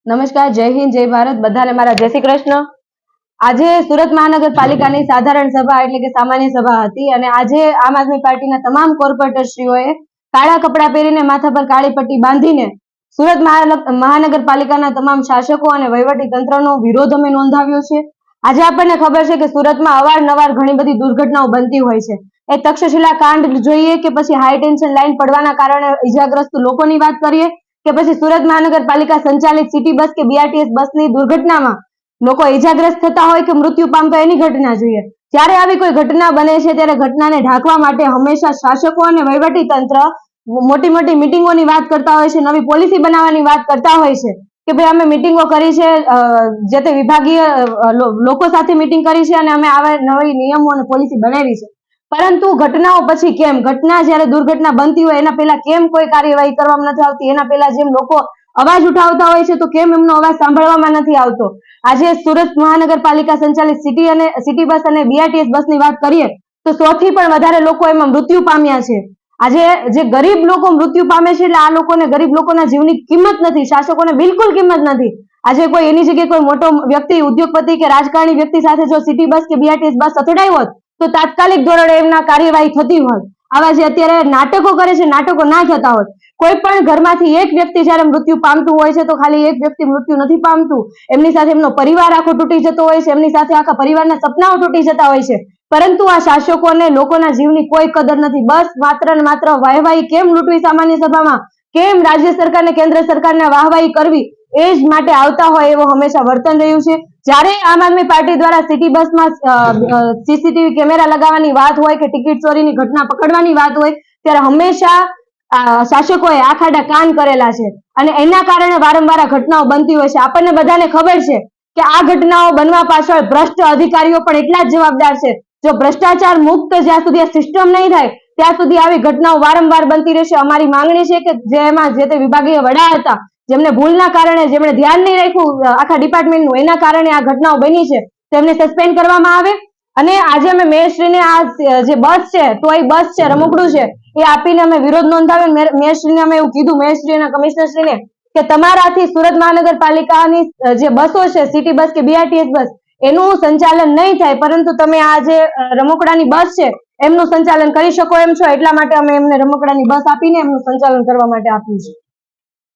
નમસ્કાર, જય હિન્દ, જય ભારત. બધાને મારા જય શ્રી કૃષ્ણ. આજે સુરત મહાનગરપાલિકાની સાધારણ સભા એટલે કે સામાન્ય સભા હતી અને આજે આમ આદમી પાર્ટીના તમામ કોર્પોરેટરશ્રીઓએ કાળા કપડાં પહેરીને માથા પર કાળી પટ્ટી બાંધીને સુરત મહાનગરપાલિકાના તમામ શાસકો અને વહીવટી તંત્રનો વિરોધ અમે નોંધાવ્યો છે. આજે આપણને ખબર છે કે સુરતમાં અવારનવાર ઘણી બધી દુર્ઘટનાઓ બનતી હોય છે. એ તક્ષશિલા કાંડ જોઈએ કે પછી હાઈ ટેન્શન લાઈન પડવાના કારણે ઈજાગ્રસ્ત લોકોની વાત કરીએ કે પછી સુરત મહાનગરપાલિકા સંચાલિત સિટી બસ કે બીઆરટીએસ બસની દુર્ઘટનામાં લોકો ઈજાગ્રસ્ત થતા હોય કે મૃત્યુ પામતા એની ઘટના જોઈએ. જ્યારે આવી કોઈ ઘટના બને છે ત્યારે ઘટનાને ઢાંકવા માટે હંમેશા શાસકો અને વહીવટી તંત્ર મોટી મોટી મિટિંગોની વાત કરતા હોય છે, નવી પોલિસી બનાવવાની વાત કરતા હોય છે કે ભાઈ અમે મિટિંગો કરી છે, જે તે વિભાગીય લોકો સાથે મિટિંગ કરી છે અને અમે આવા નવી નિયમો અને પોલિસી બનાવી છે. પરંતુ ઘટનાઓ પછી કેમ, ઘટના જ્યારે દુર્ઘટના બનતી હોય એના પહેલા કેમ કોઈ કાર્યવાહી કરવામાં નથી આવતી? એના પહેલા જેમ લોકો અવાજ ઉઠાવતા હોય છે તો કેમ એમનો અવાજ સાંભળવામાં નથી આવતો? આજે સુરત મહાનગરપાલિકા સંચાલિત સિટી બસ અને બીઆરટીએસ બસની વાત કરીએ તો 100 થી પણ વધારે લોકો એમાં મૃત્યુ પામ્યા છે. આજે જે ગરીબ લોકો મૃત્યુ પામે છે એટલે આ લોકોને, ગરીબ લોકોના જીવની કિંમત નથી, શાસકોને બિલકુલ કિંમત નથી. આજે કોઈ એની જગ્યાએ કોઈ મોટો વ્યક્તિ, ઉદ્યોગપતિ કે રાજકારણી વ્યક્તિ સાથે જો સિટી બસ કે બીઆરટીએસ બસ અથડાઈ હોત તો તાત્કાલિક ધોરણે એમના કાર્યવાહી થતી હોત. આવા જે અત્યારે નાટકો કરે છે, નાટકો ના થતા હોત. કોઈ પણ ઘરમાંથી એક વ્યક્તિ જ્યારે મૃત્યુ પામતું હોય છે તો ખાલી એક વ્યક્તિ મૃત્યુ નથી પામતું, એમની સાથે એમનો પરિવાર આખો તૂટી જતો હોય છે, એમની સાથે આખા પરિવારના સપનાઓ તૂટી જતા હોય છે. પરંતુ આ શાસકોને લોકોના જીવની કોઈ કદર નથી. બસ માત્ર ને માત્ર વાહવાહી કેમ લૂંટવી સામાન્ય સભામાં, કેમ રાજ્ય સરકારને, કેન્દ્ર સરકારને વાહવાહી કરવી, એ જ માટે આવતા હોય એવું હંમેશા વર્તન રહ્યું છે. જ્યારે આમ આદમી પાર્ટી દ્વારા સિટી બસમાં સીસીટીવી કેમેરા લગાવવાની વાત હોય કે ટિકિટ ચોરીની ઘટના પકડવાની વાત હોય ત્યારે હંમેશા શાસકોએ આખાડા કાન કરેલા છે અને એના કારણે વારંવાર આ ઘટનાઓ બનતી હોય છે. આપણને બધાને ખબર છે કે આ ઘટનાઓ બનવા પાછળ ભ્રષ્ટ અધિકારીઓ પણ એટલા જ જવાબદાર છે. જો ભ્રષ્ટાચાર મુક્ત જ્યાં સુધી આ સિસ્ટમ નહીં થાય ત્યાં સુધી આવી ઘટનાઓ વારંવાર બનતી રહેશે. અમારી માંગણી છે કે જેમાં જે તે વિભાગીય વડા હતા, જેમને ભૂલના કારણે, જેમણે ધ્યાન નહીં રાખ્યું આખા ડિપાર્ટમેન્ટનું, એના કારણે આ ઘટનાઓ બની છે, તેમને સસ્પેન્ડ કરવામાં આવે. અને આજે અમે મેયરશ્રીને આ જે બસ છે, ટોય બસ છે, રમકડું છે, એ આપીને અમે વિરોધ નોંધાવ્યો. મેયરશ્રીને અમે એવું કીધું, મેયરશ્રી અને કમિશનરશ્રીને, કે તમારાથી સુરત મહાનગરપાલિકાની જે બસો છે, સિટી બસ કે બીઆરટીએસ બસ, એનું સંચાલન નહીં થાય, પરંતુ તમે આ જે રમકડાની બસ છે એમનું સંચાલન કરી શકો એમ છો. એટલા માટે અમે એમને રમકડાની બસ આપીને એમનું સંચાલન કરવા માટે આપ્યું છે.